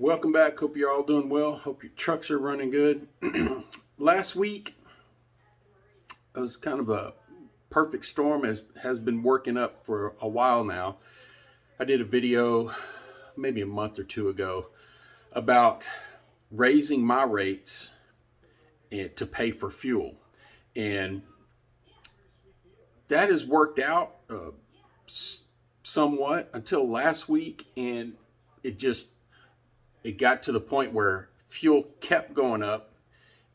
Welcome back. Hope you're all doing well. Hope your trucks are running good. Last week it was kind of a perfect storm as has been working up for a while now. I did a video maybe a month or two ago about raising my rates to pay for fuel. And that has worked out somewhat until last week, and it just it got to the point where fuel kept going up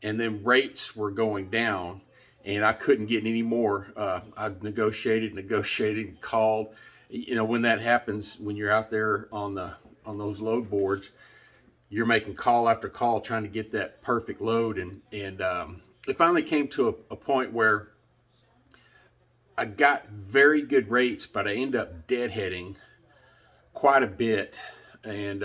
and then rates were going down, and I couldn't get any more. I negotiated and called. When that happens, when you're out there on those load boards, you're making call after call trying to get that perfect load, and it finally came to a point where I got very good rates, but I ended up deadheading quite a bit, and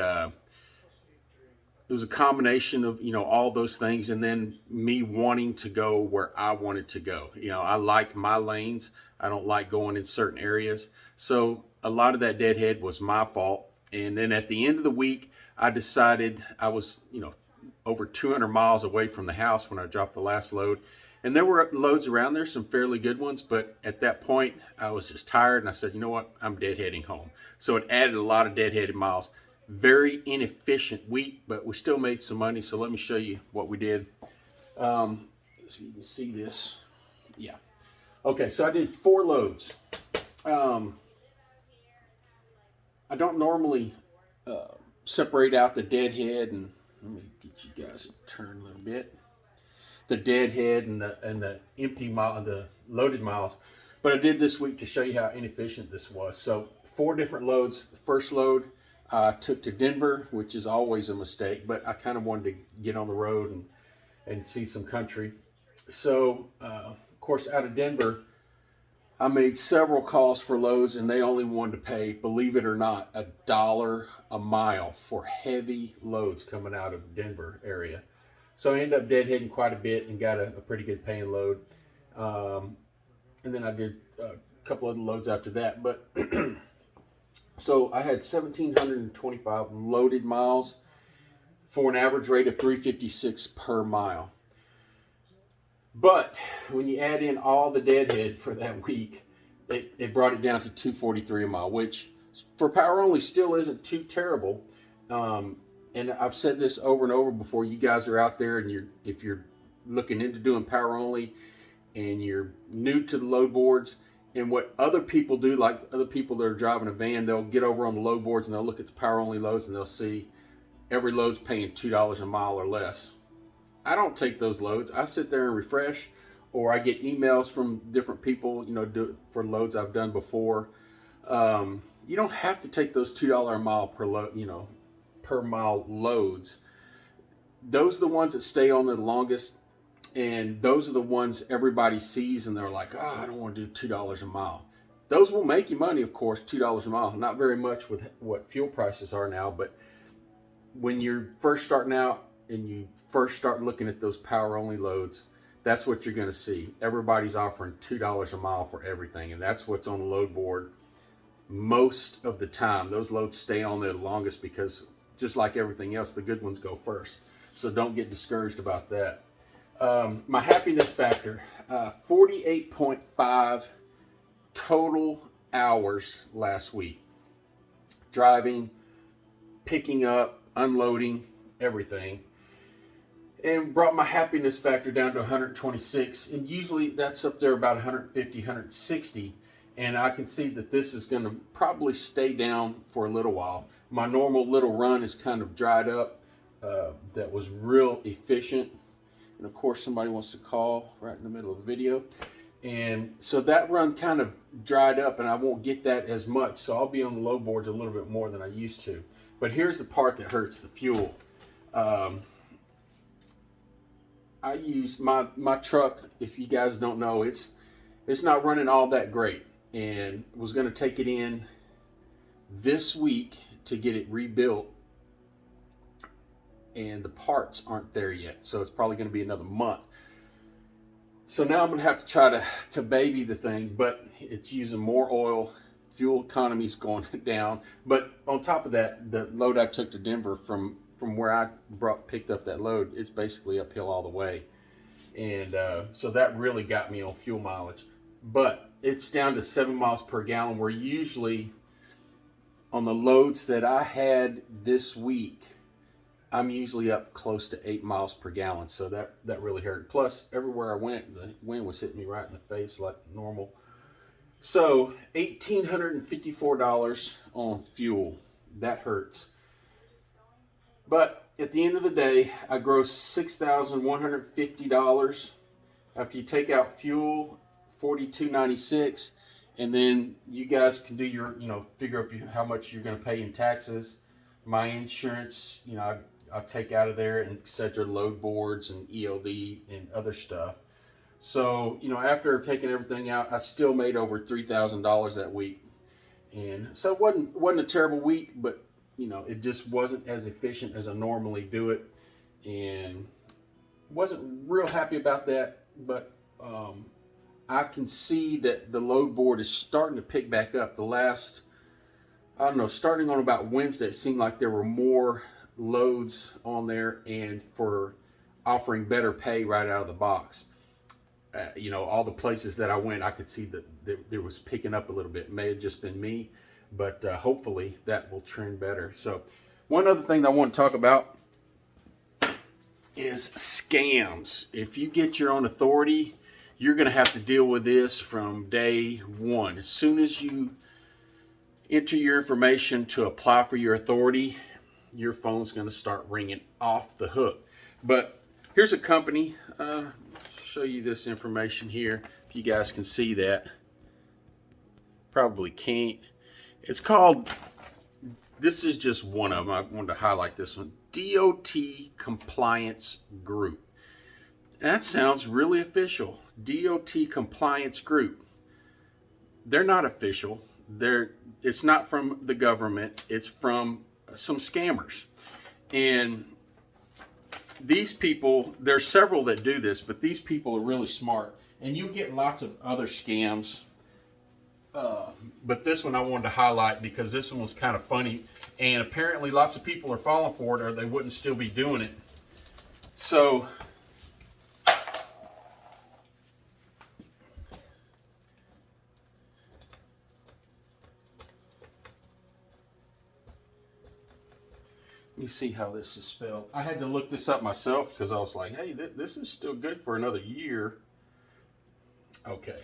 it was a combination of all those things, and then me wanting to go where I wanted to go. I like my lanes. I don't like going in certain areas, so a lot of that deadhead was my fault. And then at the end of the week, I decided I was over 200 miles away from the house when I dropped the last load, and there were loads around there, some fairly good ones, but at that point I was just tired, and I said, you know what, I'm deadheading home. So it added a lot of deadheaded miles. Very inefficient week, but we still made some money. So let me show you what we did. So you can see this. Yeah. Okay, so I did 4 loads. I don't normally separate out the deadhead, and let me get you guys to turn a little bit. The deadhead and the empty mile, the loaded miles, but I did this week to show you how inefficient this was. So 4 different loads. The first load I took to Denver, which is always a mistake, but I kind of wanted to get on the road and see some country. So, of course, out of Denver, I made several calls for loads, and they only wanted to pay, believe it or not, $1 a mile for heavy loads coming out of Denver area. So I ended up deadheading quite a bit and got a pretty good paying load. And then I did a couple other loads after that, but so I had 1,725 loaded miles for an average rate of $3.56 per mile. But when you add in all the deadhead for that week, it brought it down to $2.43 a mile, which for power only still isn't too terrible. And I've said this over and over before. You guys are out there, and if you're looking into doing power only and you're new to the load boards, and what other people do, like other people that are driving a van, they'll get over on the load boards and they'll look at the power only loads and they'll see every load's paying $2 a mile or less. I don't take those loads. I sit there and refresh, or I get emails from different people, for loads I've done before. You don't have to take those $2 a mile per load, per mile loads. Those are the ones that stay on the longest. And those are the ones everybody sees and they're like, oh, I don't want to do $2 a mile. Those will make you money, of course, $2 a mile. Not very much with what fuel prices are now, but when you're first starting out and you first start looking at those power only loads, that's what you're going to see. Everybody's offering $2 a mile for everything, and that's what's on the load board most of the time. Those loads stay on there the longest because just like everything else, the good ones go first. So don't get discouraged about that. My happiness factor, 48.5 total hours last week. Driving, picking up, unloading, everything. And brought my happiness factor down to 126. And usually that's up there about 150, 160. And I can see that this is going to probably stay down for a little while. My normal little run is kind of dried up. That was real efficient. And of course somebody wants to call right in the middle of the video. And so that run kind of dried up, and I won't get that as much. So I'll be on the load boards a little bit more than I used to. But here's the part that hurts, the fuel. I use my truck, if you guys don't know, it's not running all that great. And was going to take it in this week to get it rebuilt. And the parts aren't there yet, so it's probably going to be another month. So now I'm going to have to try to baby the thing, but it's using more oil. Fuel economy's going down. But on top of that, the load I took to Denver from from where I picked up that load, it's basically uphill all the way. And so that really got me on fuel mileage. But it's down to 7 miles per gallon, where usually on the loads that I had this week, I'm usually up close to 8 miles per gallon. So that really hurt. Plus, everywhere I went, the wind was hitting me right in the face like normal. So $1,854 on fuel. That hurts. But at the end of the day, I grossed $6,150. After you take out fuel, $42.96, and then you guys can do your, figure up how much you're going to pay in taxes. My insurance, I'll take out of there, and etc. Load boards and ELD and other stuff. So, after taking everything out, I still made over $3,000 that week. And so it wasn't a terrible week, but it just wasn't as efficient as I normally do it, and wasn't real happy about that. But I can see that the load board is starting to pick back up. The last, I don't know, starting on about Wednesday, it seemed like there were more loads on there, and for offering better pay right out of the box. All the places that I went, I could see that there was picking up a little bit. It may have just been me, but hopefully that will trend better. So one other thing that I want to talk about is scams. If you get your own authority, you're going to have to deal with this from day one. As soon as you enter your information to apply for your authority, your phone's going to start ringing off the hook. But here's a company. Show you this information here. If you guys can see that. Probably can't. It's called, this is just one of them. I wanted to highlight this one. DOT Compliance Group. That sounds really official. DOT Compliance Group. They're not official. It's not from the government. It's from some scammers. And these people, there's several that do this, but these people are really smart. And you'll get lots of other scams. But this one I wanted to highlight because this one was kind of funny. And apparently lots of people are falling for it, or they wouldn't still be doing it. So let me see how this is spelled. I had to look this up myself because I was like, hey, this is still good for another year. Okay.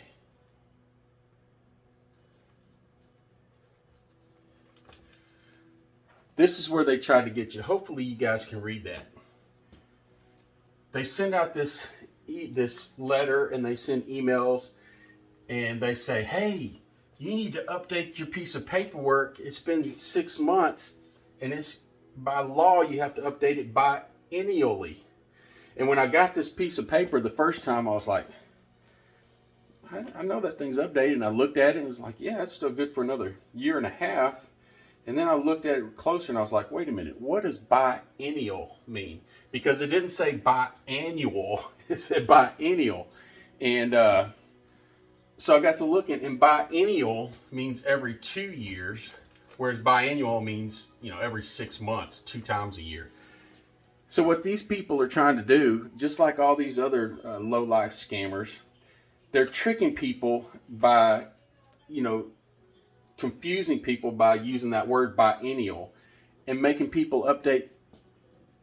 This is where they tried to get you. Hopefully you guys can read that. They send out this letter, and they send emails, and they say, hey, you need to update your piece of paperwork. It's been 6 months, and it's by law you have to update it biennially. And when I got this piece of paper the first time, I was like, I know that thing's updated. And I looked at it and was like, yeah, it's still good for another year and a half. And then I looked at it closer and I was like, wait a minute, what does biennial mean? Because it didn't say biannual, it said biennial. And so I got to looking, and biennial means every 2 years, whereas biannual means, every 6 months, 2 times a year. So what these people are trying to do, just like all these other low-life scammers, they're tricking people by, confusing people by using that word biennial and making people update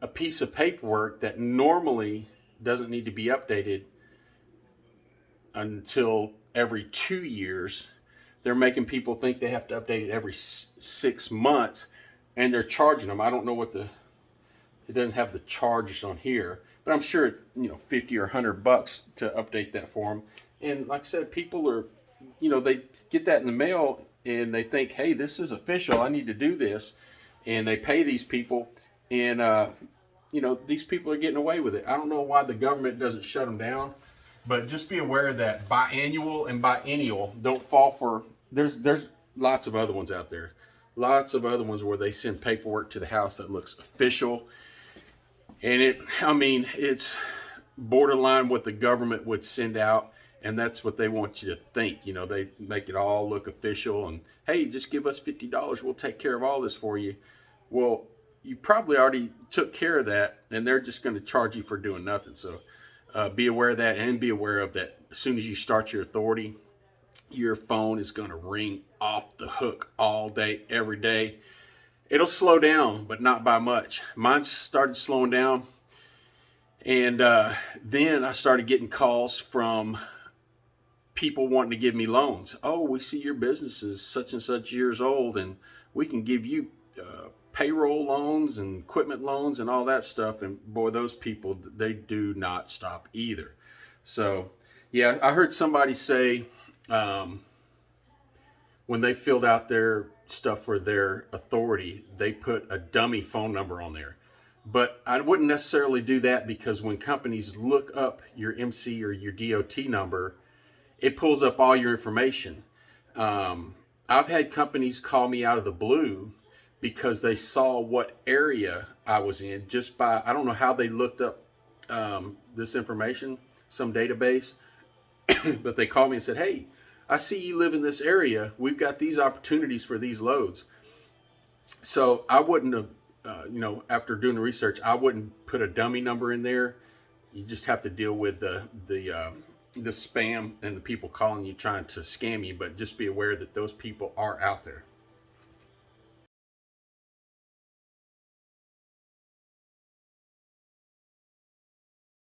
a piece of paperwork that normally doesn't need to be updated until every 2 years. They're making people think they have to update it every 6 months, and they're charging them. I don't know what it doesn't have the charges on here, but I'm sure $50 or $100 to update that for them. And like I said, people are, they get that in the mail and they think, hey, this is official. I need to do this, and they pay these people, and these people are getting away with it. I don't know why the government doesn't shut them down, but just be aware that biannual and biennial don't fall for. There's lots of other ones out there. Lots of other ones where they send paperwork to the house that looks official. And it's borderline what the government would send out. And that's what they want you to think. They make it all look official. And, hey, just give us $50. We'll take care of all this for you. Well, you probably already took care of that, and they're just going to charge you for doing nothing. So be aware of that, and be aware of that. As soon as you start your authority, your phone is going to ring off the hook all day, every day. It'll slow down, but not by much. Mine started slowing down, and then I started getting calls from people wanting to give me loans. Oh, we see your business is such and such years old, and we can give you payroll loans and equipment loans and all that stuff. And boy, those people, they do not stop either. So, yeah, I heard somebody say um, when they filled out their stuff for their authority, they put a dummy phone number on there. But I wouldn't necessarily do that, because when companies look up your MC or your DOT number, it pulls up all your information. I've had companies call me out of the blue because they saw what area I was in just by, I don't know how they looked up this information, some database, but they called me and said, hey, I see you live in this area. We've got these opportunities for these loads. So I wouldn't have, after doing the research, I wouldn't put a dummy number in there. You just have to deal with the spam and the people calling you trying to scam you. But just be aware that those people are out there.